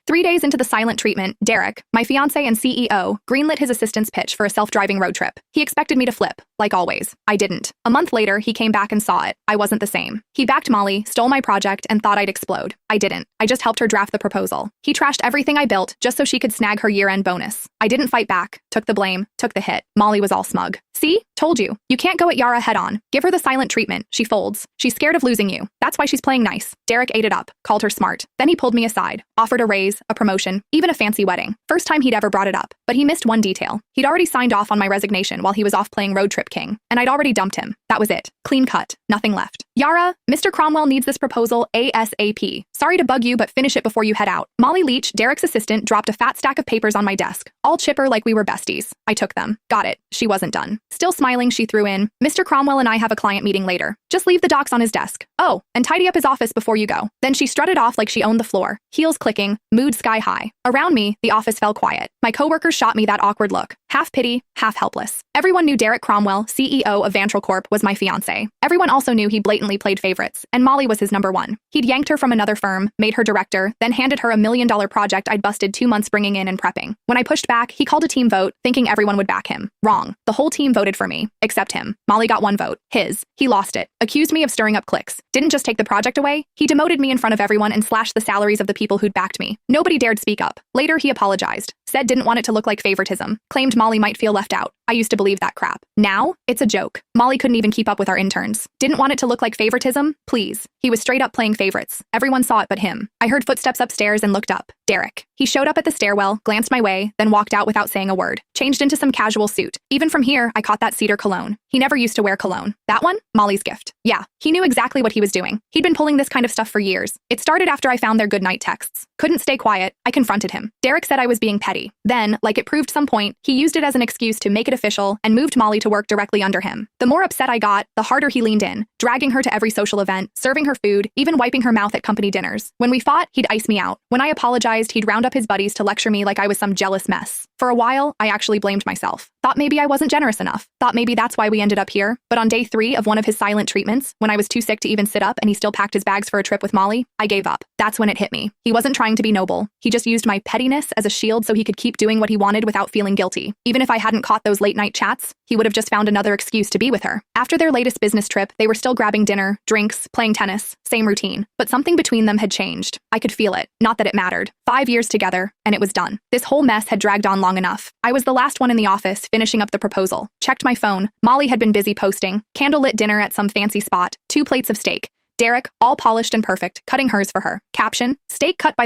3 days into the silent treatment, Derek, my fiancé and CEO, greenlit his assistant's pitch for a self-driving road trip. He expected me to flip, like always. I didn't. A month later, he came back and saw it. I wasn't the same. He backed Molly, stole my project, and thought I'd explode. I didn't. I just helped her draft the proposal. He trashed everything I built just so she could snag her year-end bonus. I didn't fight back, took the blame, took the hit. Molly was all smug. See? Told you. You can't go at Yara head-on. Give her the silent treatment. She folds. She's scared of losing you. That's why she's playing nice. Derek ate it up, called her smart. Then he pulled me aside, offered a raise, a promotion, even a fancy wedding. First time he'd ever brought it up. But he missed one detail. He'd already signed off on my resignation while he was off playing Road Trip King, and I'd already dumped him. That was it. Clean cut. Nothing left. Yara, Mr. Cromwell needs this proposal ASAP. Sorry to bug you, but finish it before you head out. Molly Leach, Derek's assistant, dropped a fat stack of papers on my desk, all chipper like we were besties. I took them. Got it. She wasn't done. Still smiling, she threw in, Mr. Cromwell and I have a client meeting later. Just leave the docs on his desk. Oh, and tidy up his office before you go. Then she strutted off like she owned the floor, heels clicking, mood sky high. Around me, the office fell quiet. My coworkers shot me that awkward look, half pity, half helpless. Everyone knew Derek Cromwell, CEO of Vantral Corp, was my fiancé. Everyone also knew he blatantly played favorites, and Molly was his number one. He'd yanked her from another firm, made her director, then handed her $1 million project I'd busted 2 months bringing in and prepping. When I pushed back, he called a team vote, thinking everyone would back him. Wrong. The whole team voted for me, except him. Molly got 1 vote. His. He lost it. Accused me of stirring up cliques. Didn't just take the project away, he demoted me in front of everyone and slashed the salaries of the people who'd backed me. Nobody dared speak up. Later, he apologized. Said didn't want it to look like favoritism. Claimed Molly might feel left out. I used to believe that crap. Now, it's a joke. Molly couldn't even keep up with our interns. Didn't want it to look like favoritism? Please. He was straight up playing favorites. Everyone saw it but him. I heard footsteps upstairs and looked up. Derek. He showed up at the stairwell, glanced my way, then walked out without saying a word. Changed into some casual suit. Even from here, I caught that cedar cologne. He never used to wear cologne. That one? Molly's gift. Yeah, he knew exactly what he was doing. He'd been pulling this kind of stuff for years. It started after I found their goodnight texts. Couldn't stay quiet. I confronted him. Derek said I was being petty. Then, like it proved some point, he used it as an excuse to make it official and moved Molly to work directly under him. The more upset I got, the harder he leaned in, dragging her to every social event, serving her food, even wiping her mouth at company dinners. When we fought, he'd ice me out. When I apologized, he'd round up his buddies to lecture me like I was some jealous mess. For a while, I actually blamed myself. Thought maybe I wasn't generous enough. Thought maybe that's why we ended up here. But on day 3 of one of his silent treatments, when I was too sick to even sit up and he still packed his bags for a trip with Molly, I gave up. That's when it hit me. He wasn't trying to be noble. He just used my pettiness as a shield so he could keep doing what he wanted without feeling guilty. Even if I hadn't caught those late-night chats, he would have just found another excuse to be with her. After their latest business trip, they were still grabbing dinner, drinks, playing tennis, same routine. But something between them had changed. I could feel it. Not that it mattered. 5 years together, and it was done. This whole mess had dragged on long enough. I was the last one in the office, finishing up the proposal. Checked my phone. Molly had been busy posting. Candlelit dinner at some fancy spot. 2 plates of steak. Derek, all polished and perfect, cutting hers for her. Caption, steak cut by the